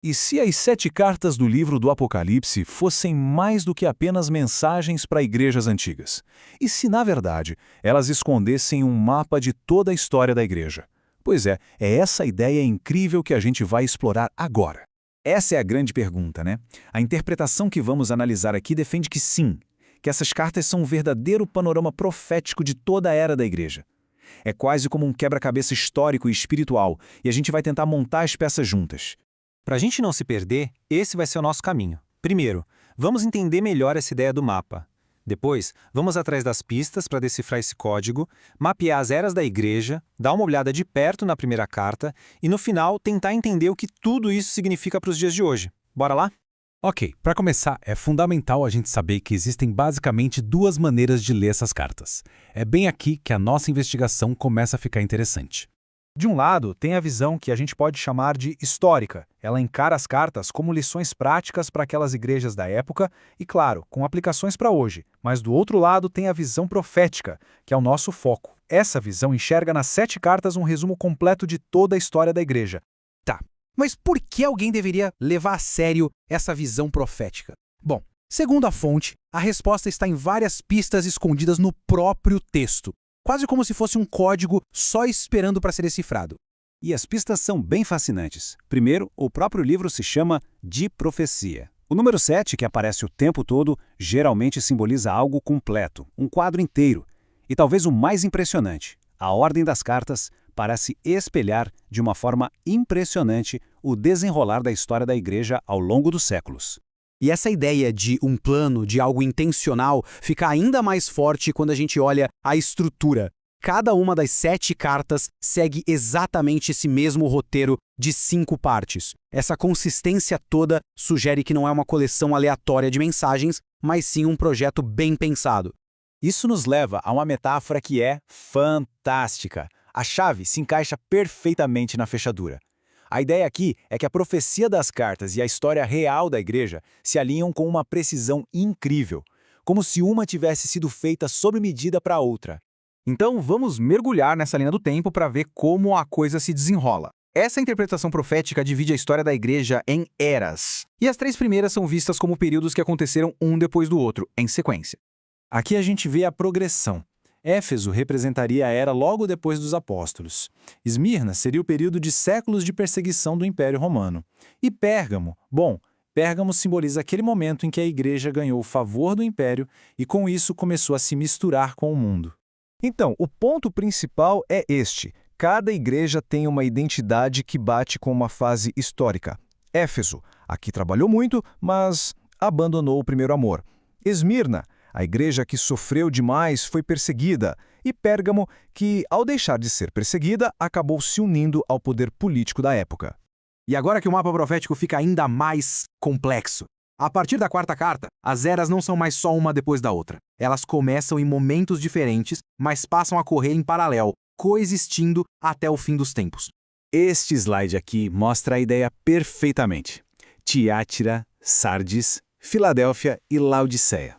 E se as 7 cartas do livro do Apocalipse fossem mais do que apenas mensagens para igrejas antigas? E se, na verdade, elas escondessem um mapa de toda a história da igreja? Pois é essa ideia incrível que a gente vai explorar agora. Essa é a grande pergunta, né? A interpretação que vamos analisar aqui defende que sim, que essas cartas são um verdadeiro panorama profético de toda a era da igreja. É quase como um quebra-cabeça histórico e espiritual, e a gente vai tentar montar as peças juntas. Para a gente não se perder, esse vai ser o nosso caminho. Primeiro, vamos entender melhor essa ideia do mapa. Depois, vamos atrás das pistas para decifrar esse código, mapear as eras da igreja, dar uma olhada de perto na primeira carta e, no final, tentar entender o que tudo isso significa para os dias de hoje. Bora lá? Ok, para começar, é fundamental a gente saber que existem basicamente 2 maneiras de ler essas cartas. É bem aqui que a nossa investigação começa a ficar interessante. De um lado, tem a visão que a gente pode chamar de histórica. Ela encara as cartas como lições práticas para aquelas igrejas da época e, claro, com aplicações para hoje. Mas do outro lado tem a visão profética, que é o nosso foco. Essa visão enxerga nas 7 cartas um resumo completo de toda a história da igreja. Tá, mas por que alguém deveria levar a sério essa visão profética? Bom, segundo a fonte, a resposta está em várias pistas escondidas no próprio texto. Quase como se fosse um código só esperando para ser decifrado. E as pistas são bem fascinantes. Primeiro, o próprio livro se chama de profecia. O número 7, que aparece o tempo todo, geralmente simboliza algo completo, um quadro inteiro. E talvez o mais impressionante, a ordem das cartas parece espelhar, de uma forma impressionante, o desenrolar da história da igreja ao longo dos séculos. E essa ideia de um plano, de algo intencional, fica ainda mais forte quando a gente olha a estrutura. Cada uma das 7 cartas segue exatamente esse mesmo roteiro de 5 partes. Essa consistência toda sugere que não é uma coleção aleatória de mensagens, mas sim um projeto bem pensado. Isso nos leva a uma metáfora que é fantástica. A chave se encaixa perfeitamente na fechadura. A ideia aqui é que a profecia das cartas e a história real da igreja se alinham com uma precisão incrível, como se uma tivesse sido feita sob medida para a outra. Então vamos mergulhar nessa linha do tempo para ver como a coisa se desenrola. Essa interpretação profética divide a história da igreja em eras, e as 3 primeiras são vistas como períodos que aconteceram um depois do outro, em sequência. Aqui a gente vê a progressão. Éfeso representaria a era logo depois dos apóstolos. Esmirna seria o período de séculos de perseguição do Império Romano. E Pérgamo, Pérgamo simboliza aquele momento em que a igreja ganhou o favor do Império e com isso começou a se misturar com o mundo. Então, o ponto principal é este. Cada igreja tem uma identidade que bate com uma fase histórica. Éfeso, aqui trabalhou muito, mas abandonou o primeiro amor. Esmirna, a igreja que sofreu demais foi perseguida, e Pérgamo, que, ao deixar de ser perseguida, acabou se unindo ao poder político da época. E agora que o mapa profético fica ainda mais complexo. A partir da 4ª carta, as eras não são mais só uma depois da outra. Elas começam em momentos diferentes, mas passam a correr em paralelo, coexistindo até o fim dos tempos. Este slide aqui mostra a ideia perfeitamente. Tiátira, Sardes, Filadélfia e Laodiceia.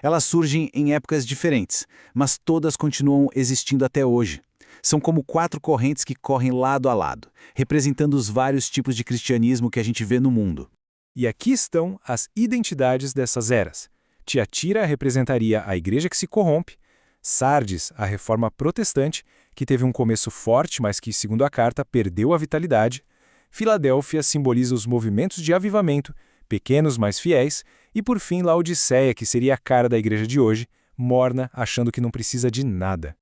Elas surgem em épocas diferentes, mas todas continuam existindo até hoje. São como 4 correntes que correm lado a lado, representando os vários tipos de cristianismo que a gente vê no mundo. E aqui estão as identidades dessas eras. Tiatira representaria a igreja que se corrompe, Sardes, a reforma protestante, que teve um começo forte, mas que, segundo a carta, perdeu a vitalidade. Filadélfia simboliza os movimentos de avivamento, pequenos mas fiéis, e por fim Laodiceia, que seria a cara da igreja de hoje, morna, achando que não precisa de nada.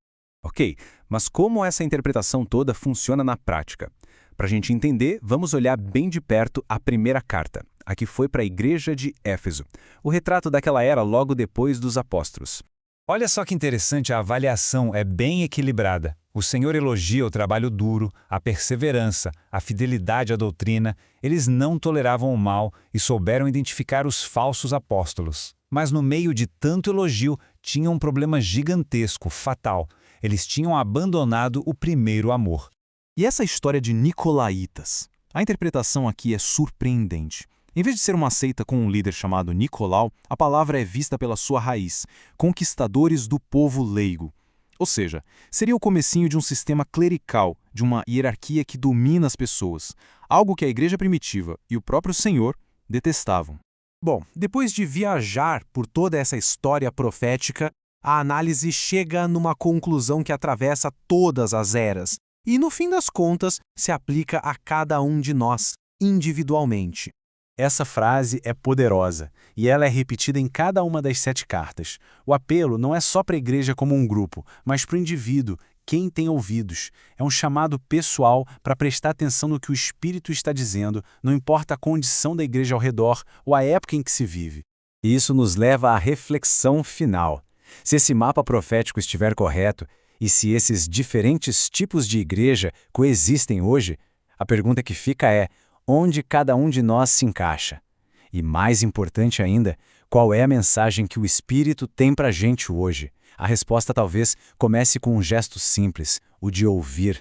Ok, mas como essa interpretação toda funciona na prática? Para a gente entender, vamos olhar bem de perto a primeira carta, a que foi para a igreja de Éfeso, o retrato daquela era logo depois dos apóstolos. Olha só que interessante, a avaliação é bem equilibrada. O Senhor elogia o trabalho duro, a perseverança, a fidelidade à doutrina. Eles não toleravam o mal e souberam identificar os falsos apóstolos. Mas no meio de tanto elogio, tinha um problema gigantesco, fatal. Eles tinham abandonado o primeiro amor. E essa história de Nicolaítas? A interpretação aqui é surpreendente. Em vez de ser uma seita com um líder chamado Nicolau, a palavra é vista pela sua raiz, conquistadores do povo leigo. Ou seja, seria o comecinho de um sistema clerical, de uma hierarquia que domina as pessoas, algo que a igreja primitiva e o próprio Senhor detestavam. Bom, depois de viajar por toda essa história profética, a análise chega numa conclusão que atravessa todas as eras e, no fim das contas, se aplica a cada um de nós, individualmente. Essa frase é poderosa e ela é repetida em cada uma das 7 cartas. O apelo não é só para a igreja como um grupo, mas para o indivíduo, quem tem ouvidos. É um chamado pessoal para prestar atenção no que o Espírito está dizendo, não importa a condição da igreja ao redor ou a época em que se vive. Isso nos leva à reflexão final. Se esse mapa profético estiver correto, e se esses diferentes tipos de igreja coexistem hoje, a pergunta que fica é: onde cada um de nós se encaixa? E mais importante ainda, qual é a mensagem que o Espírito tem para a gente hoje? A resposta talvez comece com um gesto simples, o de ouvir.